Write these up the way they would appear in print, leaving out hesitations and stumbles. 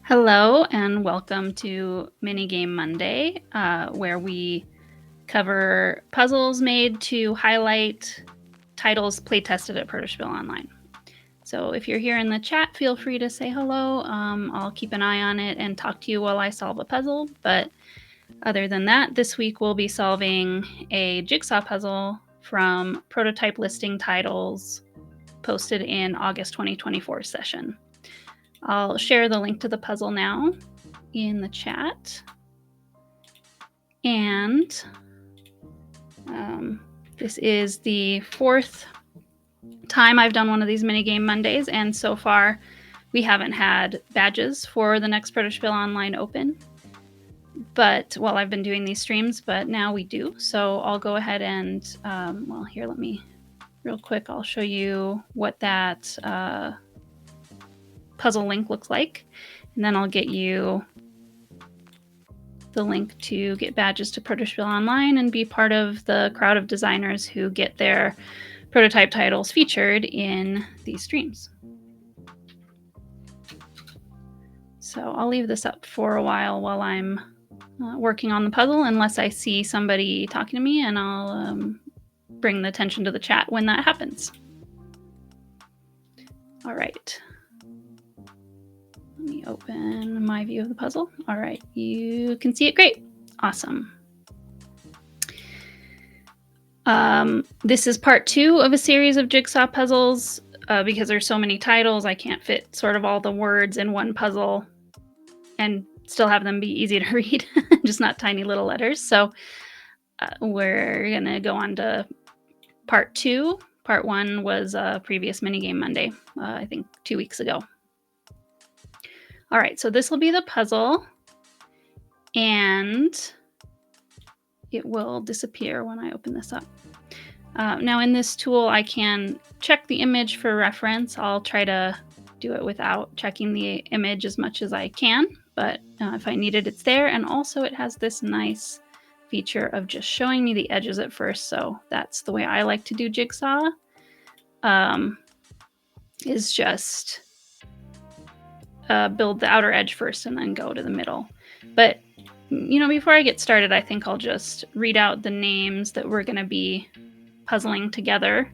Hello and welcome to Minigame Monday, where we cover puzzles made to highlight titles playtested at Protosville Online. So if you're here in the chat, feel free to say hello. I'll keep an eye on it and talk to you while I solve a puzzle. But other than that, this week we'll be solving a jigsaw puzzle from prototype listing titles posted in August 2024 session. I'll share the link to the puzzle now in the chat. And this is the fourth time I've done one of these Minigame Mondays, and so far we haven't had badges for the next Protosville Online Open. But I've been doing these streams, but now we do. So I'll go ahead and, here, let me, real quick, I'll show you what that puzzle link looks like. And then I'll get you the link to get badges to Protosville Online and be part of the crowd of designers who get their prototype titles featured in these streams. So I'll leave this up for a while I'm working on the puzzle, unless I see somebody talking to me, and I'll bring the attention to the chat when that happens. All right. Let me open my view of the puzzle. All right, you can see it great. Awesome. This is part 2 of a series of jigsaw puzzles. Because there's so many titles, I can't fit sort of all the words in one puzzle and still have them be easy to read, just not tiny little letters. So we're gonna go on to part 2. Part 1 was a previous Minigame Monday, I think 2 weeks ago. All right, so this will be the puzzle, and it will disappear when I open this up. Now in this tool, I can check the image for reference. I'll try to do it without checking the image as much as I can, but if I need it, it's there. And also it has this nice feature of just showing me the edges at first. So that's the way I like to do Jigsaw, is just build the outer edge first and then go to the middle. But before I get started, I think I'll just read out the names that we're going to be puzzling together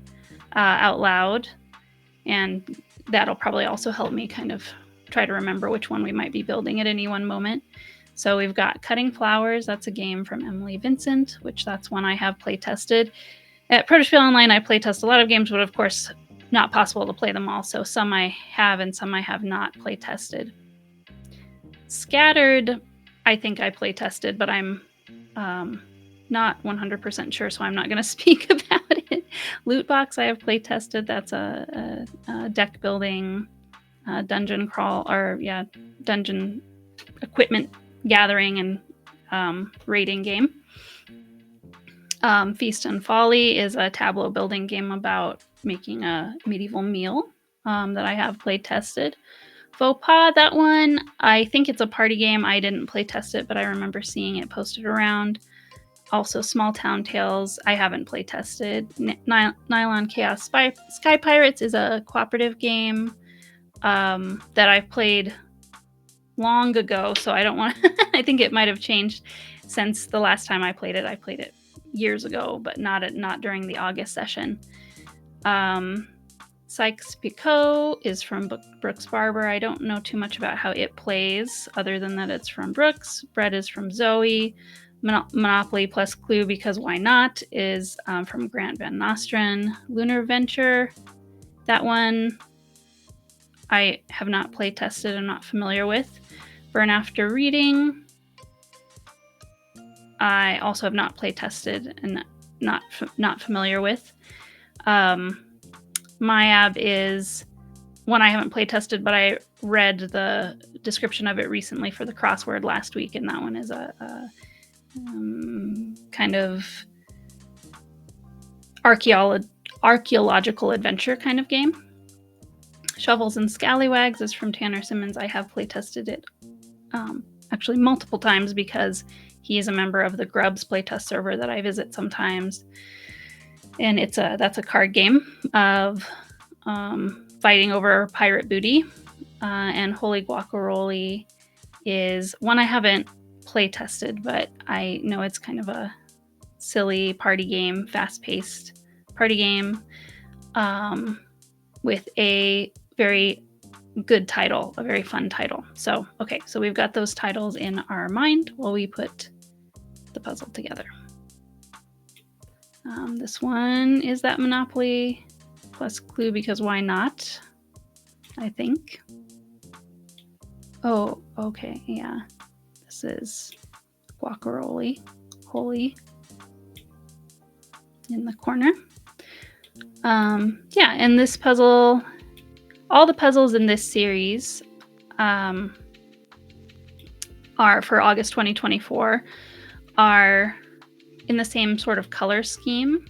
out loud, and that'll probably also help me kind of try to remember which one we might be building at any one moment. So we've got Cutting Flowers. That's a game from Emily Vincent, which that's one I have play tested. At Protosville Online, I play test a lot of games, but of course not possible to play them all. So some I have and some I have not play tested. Scattered, I think I play tested, but I'm not 100% sure, so I'm not going to speak about it. Loot Box, I have play tested. That's a deck building, dungeon crawl, or dungeon equipment gathering and raiding game. Feast and Folly is a tableau building game about making a medieval meal that I have play tested. Faux Pas, that one, I think it's a party game. I didn't play test it, but I remember seeing it posted around. Also, Small Town Tales, I haven't play tested. Nylon Chaos Sky Pirates is a cooperative game that I played long ago, so I don't want I think it might have changed since the last time I played it. I played it years ago, but not during the August session. Sykes-Picot is from Brooks Barber. I don't know too much about how it plays, other than that it's from Brooks. Bread is from Zoe. Monopoly plus Clue, because why not, is from Grant Van Nostrand. Lunar Venture, that one I have not play tested. I'm not familiar with. Burn After Reading, I also have not play tested and not familiar with. Myab is one I haven't play tested, but I read the description of it recently for the crossword last week, and that one is a kind of archaeological adventure kind of game. Shovels and Scallywags is from Tanner Simmons. I have play tested it actually multiple times because he is a member of the Grubs playtest server that I visit sometimes. And that's a card game of fighting over pirate booty. And Holy Guacamole is one I haven't play tested, but I know it's kind of a silly party game, fast-paced party game, with a very good title, a very fun title. So, okay, so we've got those titles in our mind while we put the puzzle together. This one is that Monopoly plus Clue, because why not? I think. Oh, okay, yeah. This is Guacamole, holy, in the corner. Yeah, and this puzzle, all the puzzles in this series are for August 2024, are in the same sort of color scheme.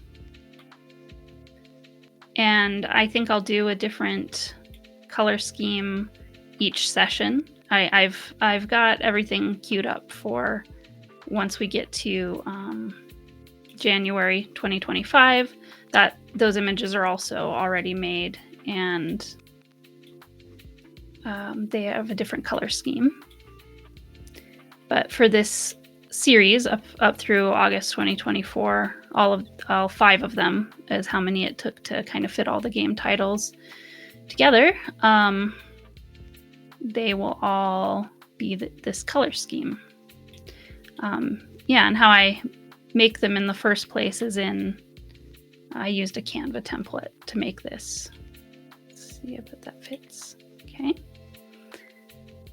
And I think I'll do a different color scheme each session. I've got everything queued up for once we get to January 2025, that those images are also already made, and they have a different color scheme. But for this series up through August 2024, all 5 of them is how many it took to kind of fit all the game titles together. They will all be this color scheme. Yeah, and how I make them in the first place is I used a Canva template to make this. Let's see if that fits. Okay.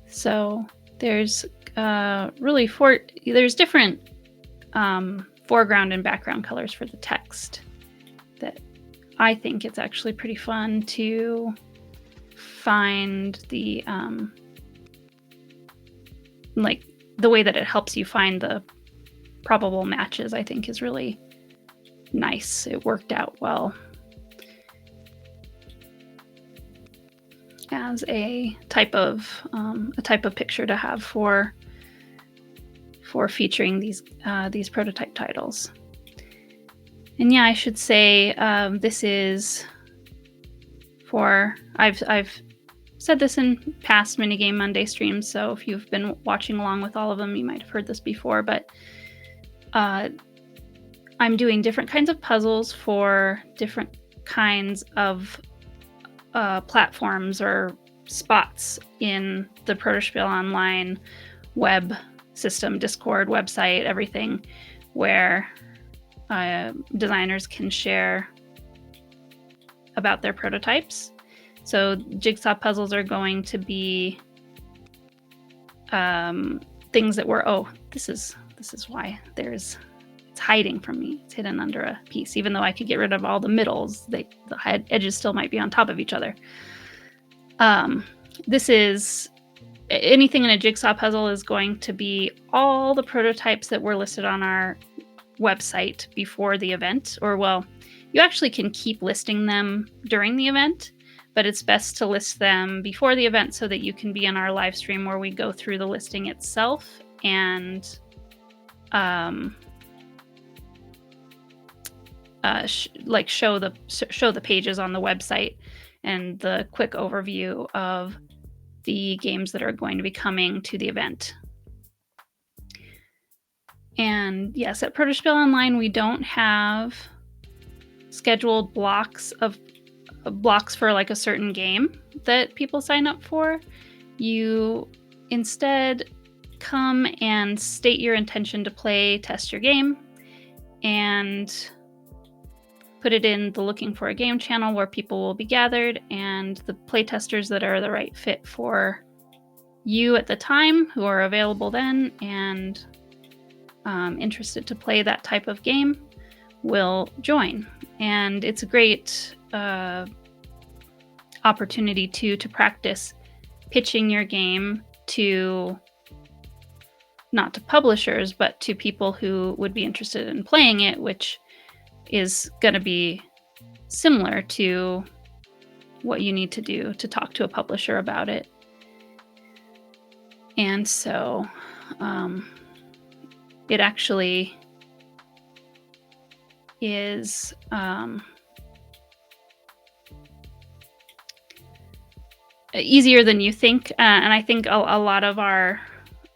So there's there's different foreground and background colors for the text that I think it's actually pretty fun to find the like the way that it helps you find the probable matches. I think is really nice. It worked out well as a type of picture to have for featuring these prototype titles. And yeah, I should say this is for I've said this in past Minigame Monday streams, so if you've been watching along with all of them, you might have heard this before, but I'm doing different kinds of puzzles for different kinds of platforms or spots in the Protospiel Online web system, Discord, website, everything, where designers can share about their prototypes. So Jigsaw puzzles are going to be things that were, this is why it's hiding from me. It's hidden under a piece. Even though I could get rid of all the middles, the edges still might be on top of each other. This is anything in a Jigsaw puzzle is going to be all the prototypes that were listed on our website before the event, or well, you actually can keep listing them during the event, but it's best to list them before the event so that you can be in our live stream where we go through the listing itself and show the pages on the website and the quick overview of the games that are going to be coming to the event. And yes, at Protospiel Online, we don't have scheduled blocks for like a certain game that people sign up for. You instead come and state your intention to test your game, and put it in the Looking for a Game channel where people will be gathered, and the playtesters that are the right fit for you at the time, who are available then and interested to play that type of game, will join. And it's a great opportunity to practice pitching your game not to publishers, but to people who would be interested in playing it, which is going to be similar to what you need to do to talk to a publisher about it. And so it actually is easier than you think. And I think a lot of our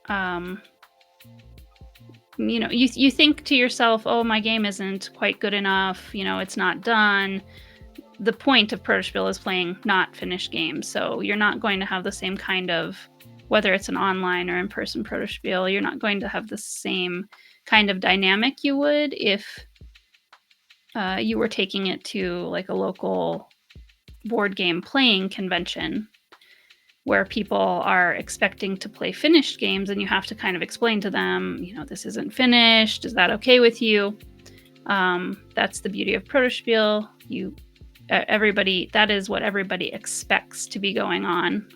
um, you think to yourself, oh, my game isn't quite good enough, it's not done. The point of Protospiel is playing not finished games, so you're not going to have the same kind of, whether it's an online or in-person Protospiel, you're not going to have the same kind of dynamic you would if you were taking it to like a local board game playing convention where people are expecting to play finished games, and you have to kind of explain to them, this isn't finished. Is that okay with you? That's the beauty of Protospiel. That is what everybody expects to be going on,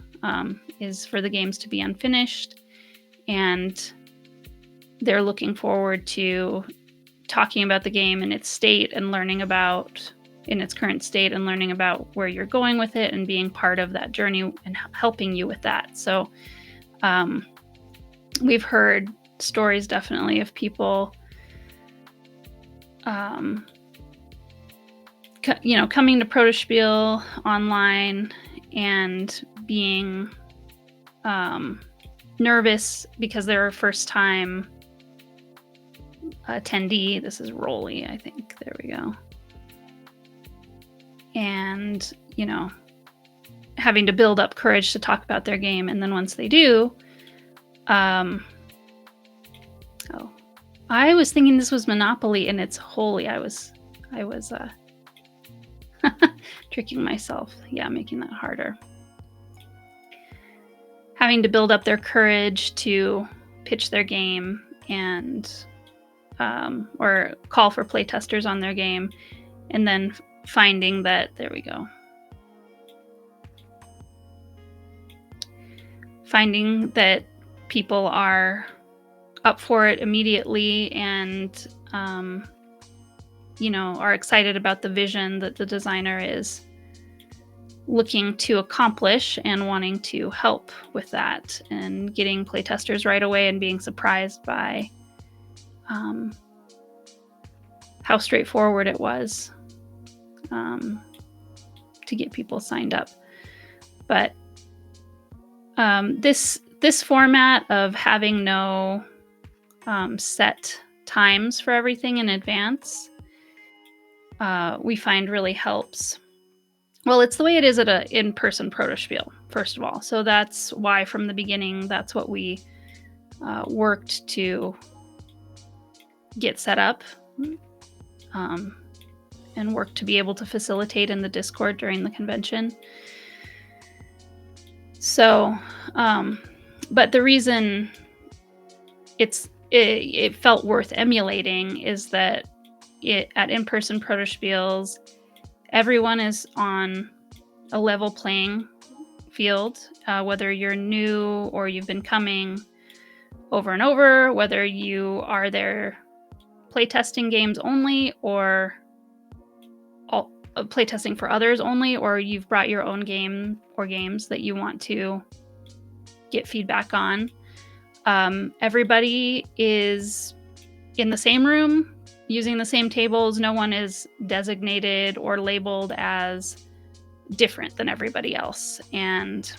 is for the games to be unfinished, and they're looking forward to talking about the game in its state and in its current state and learning about where you're going with it and being part of that journey and helping you with that. So we've heard stories definitely of people coming to Protospiel online and being nervous because they're a first time attendee. This is Rolly, I think. There we go. And, having to build up courage to talk about their game. And then once they do, I was thinking this was Monopoly, and it's Holy. I was tricking myself. Yeah, making that harder. Having to build up their courage to pitch their game and or call for playtesters on their game, and then finding that, there we go. Finding that people are up for it immediately and, are excited about the vision that the designer is looking to accomplish and wanting to help with that, and getting playtesters right away and being surprised by how straightforward it was to get people signed up. But this format of having no set times for everything in advance, we find really helps. Well, it's the way it is at an in-person Protospiel, first of all. So that's why from the beginning, that's what we worked to get set up and worked to be able to facilitate in the Discord during the convention. So, but the reason it felt worth emulating is that at in-person Protospiels, everyone is on a level playing field, whether you're new or you've been coming over and over, whether you are there playtesting games only or playtesting for others only, or you've brought your own game or games that you want to get feedback on. Everybody is in the same room using the same tables. No one is designated or labeled as different than everybody else. And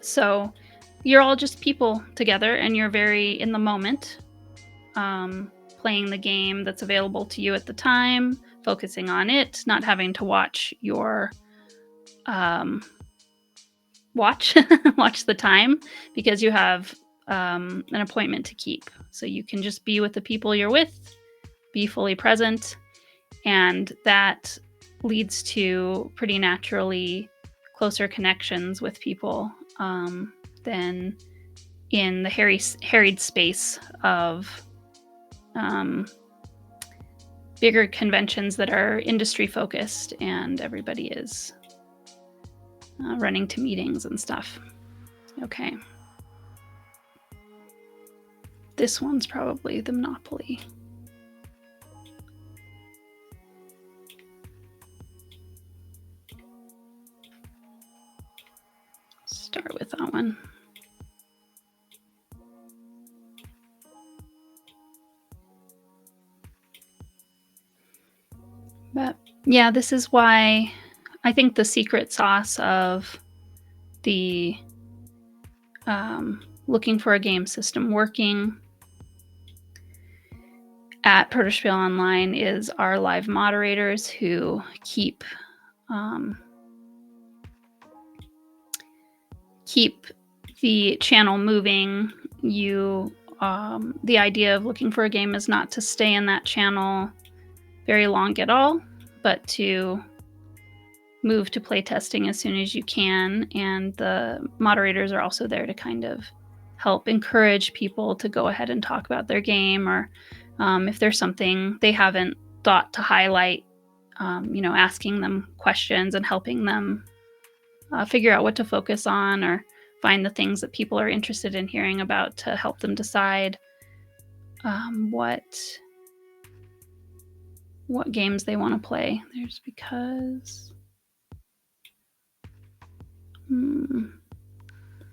so you're all just people together, and you're very in the moment, playing the game that's available to you at the time, focusing on it, not having to watch your watch the time, because you have an appointment to keep. So you can just be with the people you're with, be fully present, and that leads to pretty naturally closer connections with people than in the harried space of bigger conventions that are industry focused and everybody is running to meetings and stuff. Okay. This one's probably the Monopoly. Start with that one. But yeah, this is why I think the secret sauce of the looking for a game system working at Perderspiel Online is our live moderators who keep the channel moving. The idea of looking for a game is not to stay in that channel very long at all, but to move to playtesting as soon as you can. And the moderators are also there to kind of help encourage people to go ahead and talk about their game, or if there's something they haven't thought to highlight, asking them questions and helping them figure out what to focus on, or find the things that people are interested in hearing about to help them decide what games they want to play. There's because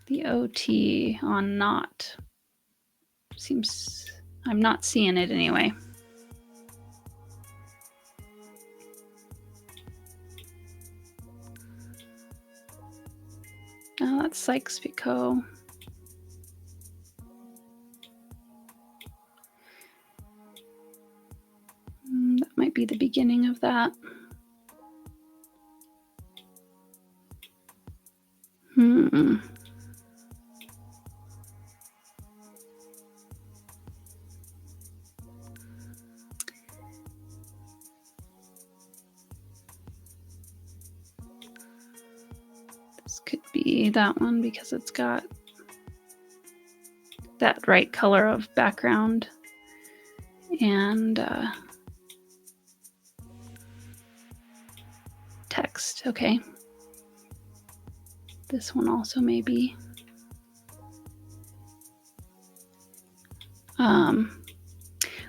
the OT on not seems, I'm not seeing it anyway. Oh, that's Sykes-Picot. That might be the beginning of that. This could be that one because it's got that right color of background and text. Okay. This one also may be.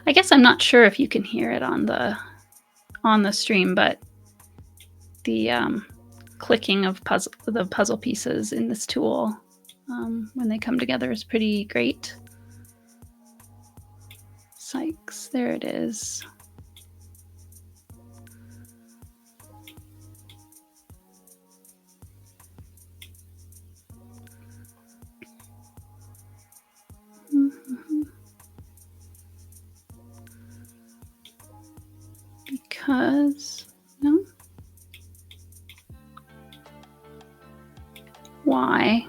I guess I'm not sure if you can hear it on the stream, but the clicking of the puzzle pieces in this tool when they come together is pretty great. Sykes, there it is. Because, no? Why?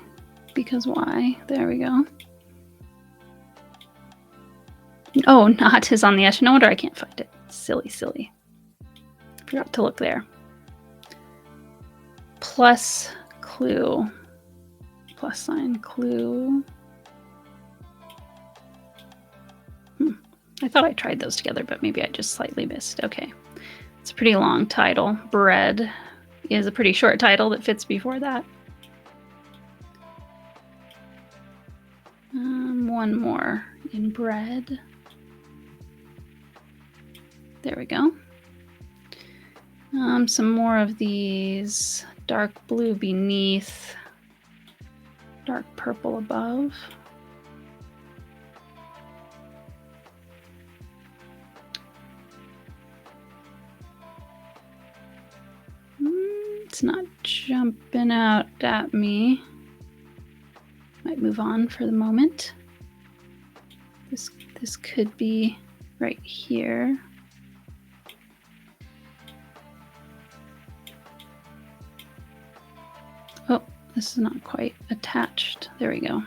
Because why? There we go. Oh, not is on the edge. No wonder I can't find it. Silly, silly. Forgot to look there. Plus clue. Plus sign clue. I thought I tried those together, but maybe I just slightly missed. Okay. It's a pretty long title. Bread is a pretty short title that fits before that. One more in bread. There we go. Some more of these. Dark blue beneath, dark purple above. It's not jumping out at me. Might move on for the moment. This could be right here. Oh, this is not quite attached. There we go.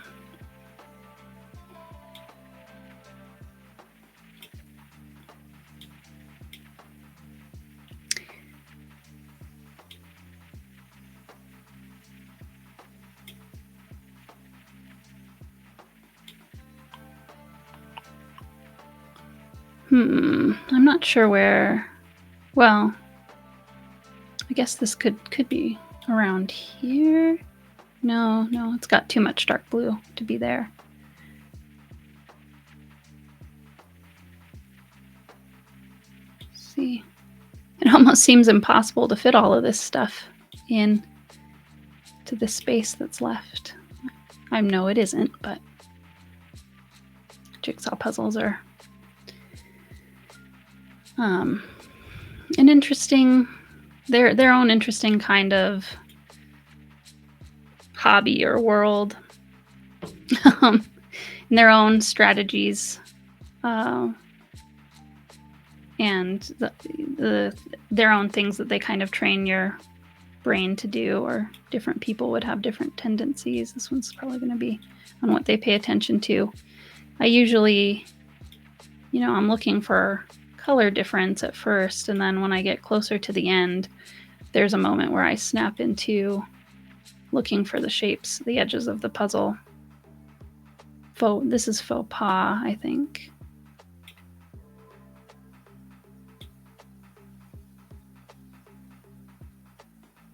I'm not sure where. Well, I guess this could be around here. No, it's got too much dark blue to be there. Let's see. It almost seems impossible to fit all of this stuff in to the space that's left. I know it isn't, but jigsaw puzzles are an interesting, their own interesting kind of hobby or world. and their own strategies, and their own things that they kind of train your brain to do, or different people would have different tendencies. This one's probably going to be on what they pay attention to. I usually, I'm looking for color difference at first, and then when I get closer to the end, there's a moment where I snap into looking for the shapes, the edges of the puzzle. This is faux pas, I think.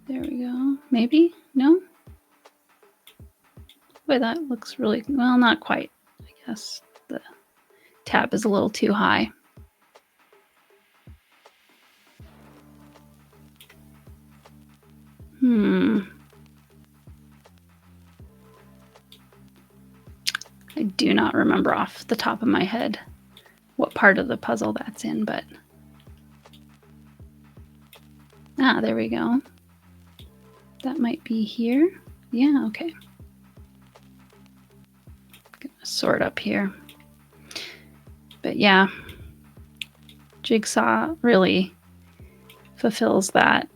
There we go. Maybe? No? Boy, that looks really, well, not quite. I guess the tab is a little too high. I do not remember off the top of my head what part of the puzzle that's in, but... there we go. That might be here. Yeah, okay. I'm gonna sort up here. But yeah, Jigsaw really fulfills that.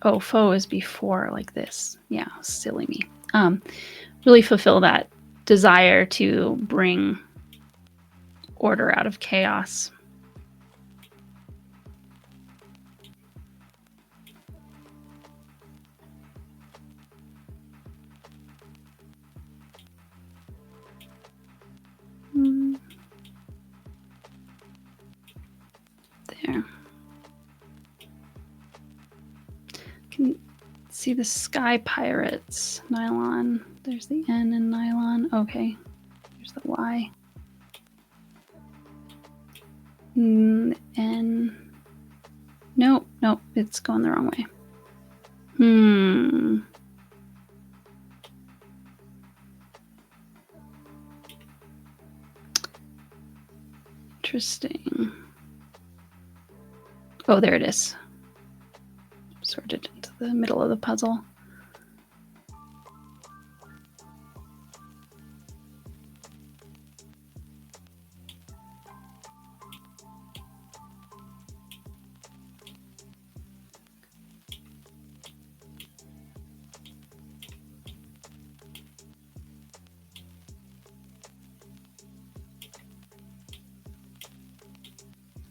Oh, faux is before, like this. Yeah, silly me. Really fulfill that desire to bring order out of chaos. There. Can see the Sky Pirates nylon. There's the N in nylon. Okay, there's the Y. N. Nope, it's going the wrong way. Interesting. Oh, there it is. Sorted into the middle of the puzzle.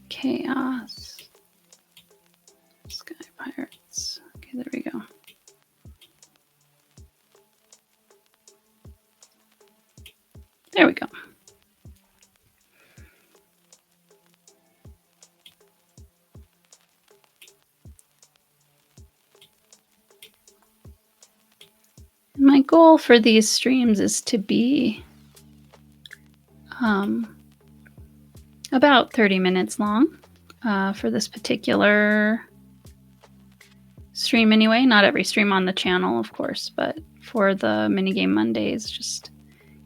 Chaos. Sky Pirates. Okay, there we go. There we go. My goal for these streams is to be about 30 minutes long for this particular stream anyway. Not every stream on the channel, of course, but for the Minigame Mondays, just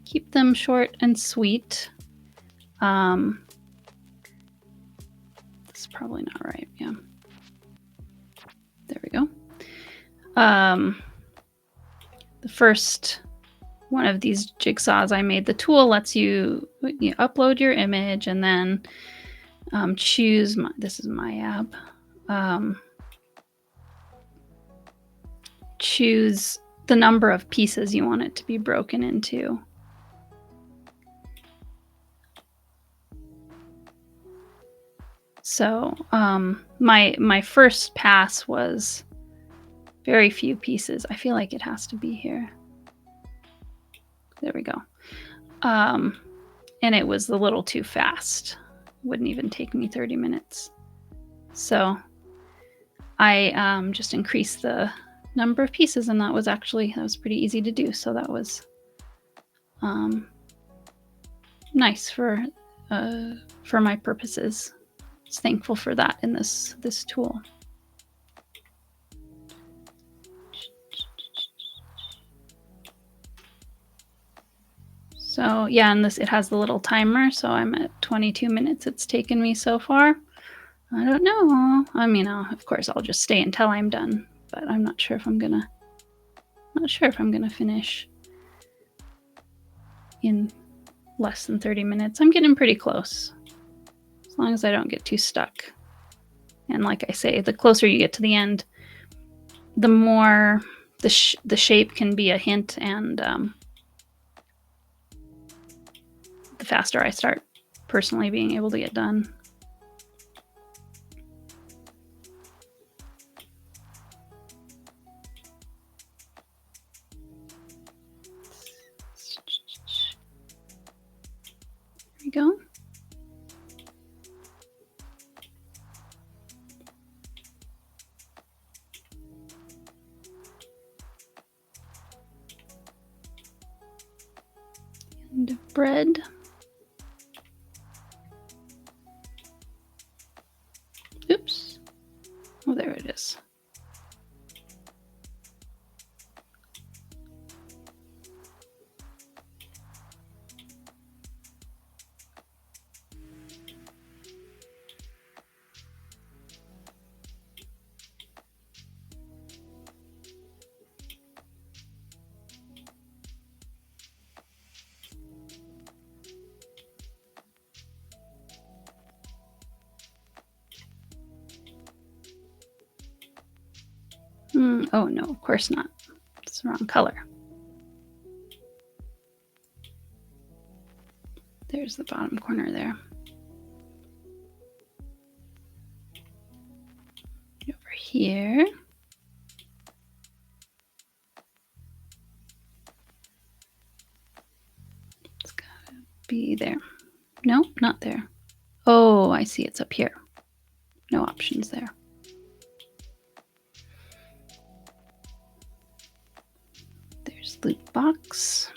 keep them short and sweet. That's probably not right. Yeah. There we go. The first one of these jigsaws I made, the tool lets you upload your image and then choose, this is my app, choose the number of pieces you want it to be broken into. So my first pass was very few pieces. I feel like it has to be here. There we go. And it was a little too fast. Wouldn't even take me 30 minutes. So I just increased the number of pieces, and that was pretty easy to do. So that was nice for my purposes. I was thankful for that in this tool. So yeah, and it has the little timer, so I'm at 22 minutes it's taken me so far. I don't know. I mean, of course I'll just stay until I'm done, but I'm not sure if I'm gonna finish in less than 30 minutes. I'm getting pretty close, as long as I don't get too stuck. And like I say, the closer you get to the end, the more the shape can be a hint, and the faster I start personally being able to get done. There we go. And bread. Oops. Oh, there it is. Oh no, of course not. It's the wrong color. There's the bottom corner there. Over here. It's gotta be there. No, not there. Oh, I see, it's up here. No options there. There's loot box.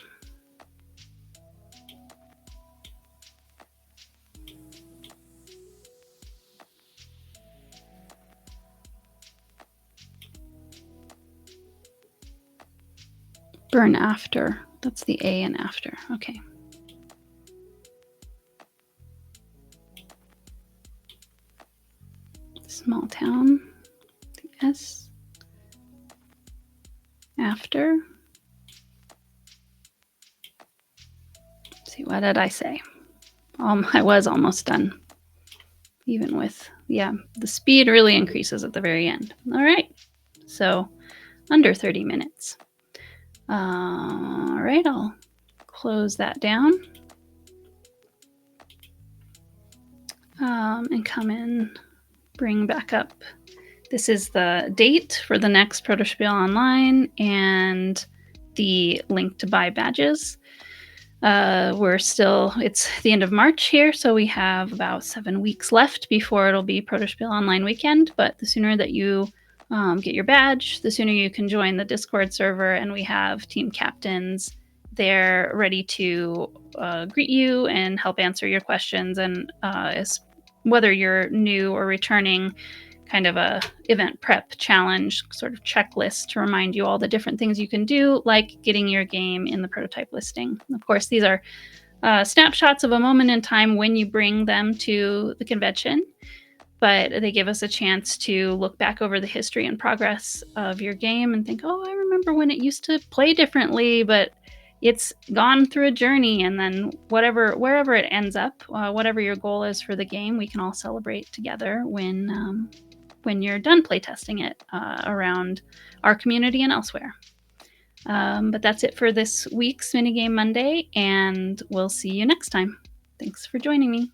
Burn after. That's the A and after. Okay. Small town. The S. After. Let's see, what did I say? I was almost done. Even with, yeah, the speed really increases at the very end. All right. So under 30 minutes. All right, I'll close that down. And come in, bring back up. This is the date for the next Protospiel Online and the link to buy badges. It's the end of March here, so we have about 7 weeks left before it'll be Protospiel Online weekend. But the sooner that you get your badge, the sooner you can join the Discord server, and we have team captains there ready to greet you and help answer your questions. And whether you're new or returning, kind of a event prep challenge sort of checklist to remind you all the different things you can do, like getting your game in the prototype listing. Of course, these are snapshots of a moment in time when you bring them to the convention, but they give us a chance to look back over the history and progress of your game and think, oh, I remember when it used to play differently, but it's gone through a journey. And then wherever it ends up, whatever your goal is for the game, we can all celebrate together when you're done playtesting it around our community and elsewhere. But that's it for this week's Minigame Monday, and we'll see you next time. Thanks for joining me.